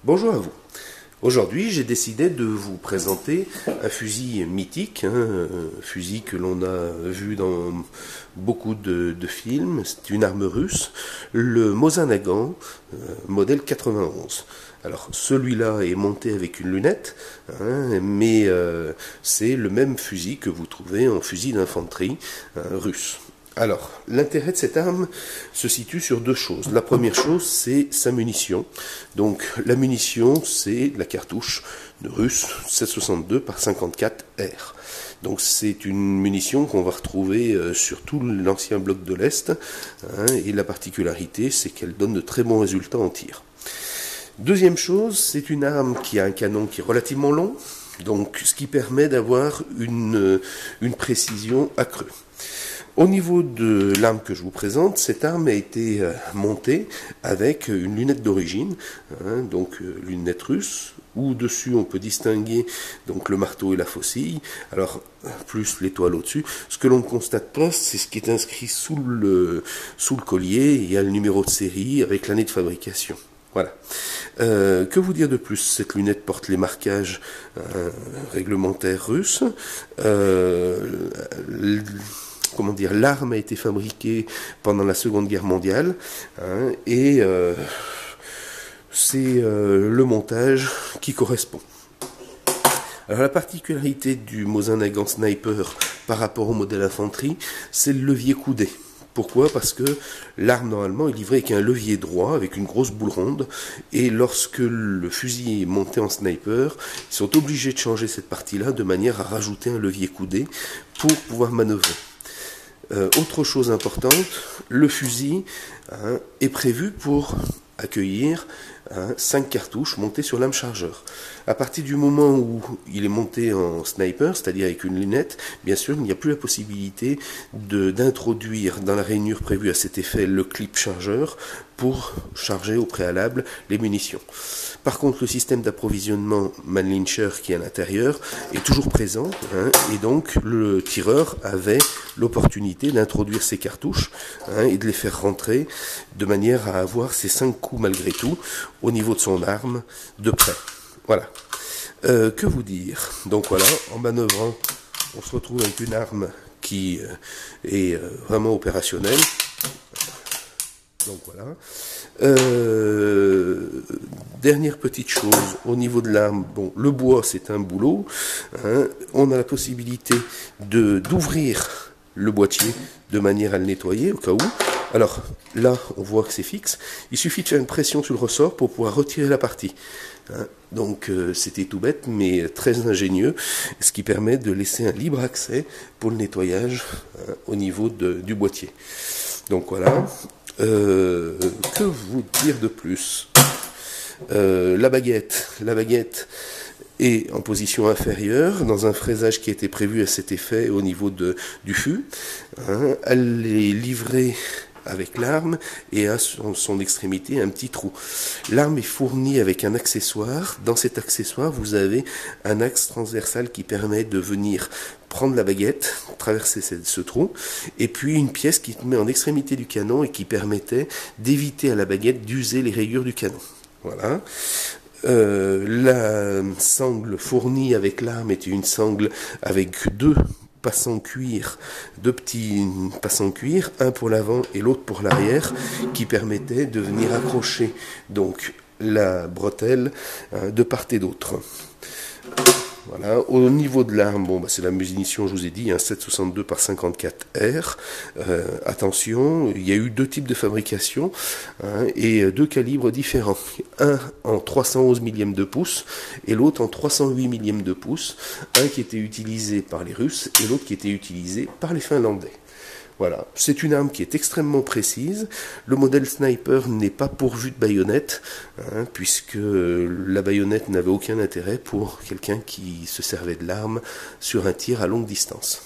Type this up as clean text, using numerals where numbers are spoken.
Bonjour à vous. Aujourd'hui, j'ai décidé de vous présenter un fusil mythique, un fusil que l'on a vu dans beaucoup de films. C'est une arme russe, le Mosin Nagant, modèle 91. Alors, celui-là est monté avec une lunette, mais c'est le même fusil que vous trouvez en fusil d'infanterie russe. Alors, l'intérêt de cette arme se situe sur deux choses. La première chose, c'est sa munition. Donc, la munition, c'est la cartouche de russe 7,62 par 54 R. Donc, c'est une munition qu'on va retrouver sur tout l'ancien bloc de l'Est. Et la particularité, c'est qu'elle donne de très bons résultats en tir. Deuxième chose, c'est une arme qui a un canon qui est relativement long, donc ce qui permet d'avoir une précision accrue. Au niveau de l'arme que je vous présente, cette arme a été montée avec une lunette d'origine, donc lunette russe, où dessus on peut distinguer donc le marteau et la faucille, alors plus l'étoile au-dessus. Ce que l'on ne constate pas, c'est ce qui est inscrit sous le collier. Il y a le numéro de série avec l'année de fabrication. Voilà. Que vous dire de plus? Cette lunette porte les marquages réglementaires russes. Comment dire, l'arme a été fabriquée pendant la Seconde Guerre mondiale, et c'est le montage qui correspond. Alors la particularité du Mosin Nagant Sniper par rapport au modèle infanterie, c'est le levier coudé. Pourquoi? Parce que l'arme normalement est livrée avec un levier droit, avec une grosse boule ronde, et lorsque le fusil est monté en sniper, ils sont obligés de changer cette partie-là de manière à rajouter un levier coudé pour pouvoir manœuvrer. Autre chose importante, le fusil est prévu pour accueillir 5 cartouches montées sur lame chargeur. À partir du moment où il est monté en sniper, c'est-à-dire avec une lunette, bien sûr, il n'y a plus la possibilité d'introduire dans la rainure prévue à cet effet le clip chargeur pour charger au préalable les munitions. Par contre, le système d'approvisionnement Mannlicher qui est à l'intérieur est toujours présent, et donc le tireur avait l'opportunité d'introduire ses cartouches et de les faire rentrer de manière à avoir ces 5 coups malgré tout au niveau de son arme de près. Voilà. Que vous dire? Donc voilà, en manœuvrant, on se retrouve avec une arme qui est vraiment opérationnelle. Donc voilà. Dernière petite chose, au niveau de l'arme, bon, le bois c'est un boulot. On a la possibilité d'ouvrir le boîtier de manière à le nettoyer au cas où. Alors là, on voit que c'est fixe. Il suffit de faire une pression sur le ressort pour pouvoir retirer la partie. Donc c'était tout bête, mais très ingénieux, ce qui permet de laisser un libre accès pour le nettoyage au niveau du boîtier. Donc voilà. Que vous dire de plus? La baguette est en position inférieure, dans un fraisage qui a été prévu à cet effet au niveau du fût. Elle est livrée avec l'arme et à son extrémité un petit trou. L'arme est fournie avec un accessoire. Dans cet accessoire, vous avez un axe transversal qui permet de venir prendre la baguette, traverser ce trou, et puis une pièce qui met en extrémité du canon et qui permettait d'éviter à la baguette d'user les rayures du canon. Voilà. La sangle fournie avec l'arme était une sangle avec deux petits passants cuir, un pour l'avant et l'autre pour l'arrière, qui permettaient de venir accrocher donc la bretelle de part et d'autre. Voilà. Au niveau de l'arme, bon, c'est la munition, je vous ai dit, 7,62 par 54 R. Attention, il y a eu deux types de fabrication et deux calibres différents. Un en 311 millième de pouce et l'autre en 308 millième de pouce. Un qui était utilisé par les Russes et l'autre qui était utilisé par les Finlandais. Voilà, c'est une arme qui est extrêmement précise. Le modèle sniper n'est pas pourvu de baïonnette, puisque la baïonnette n'avait aucun intérêt pour quelqu'un qui se servait de l'arme sur un tir à longue distance.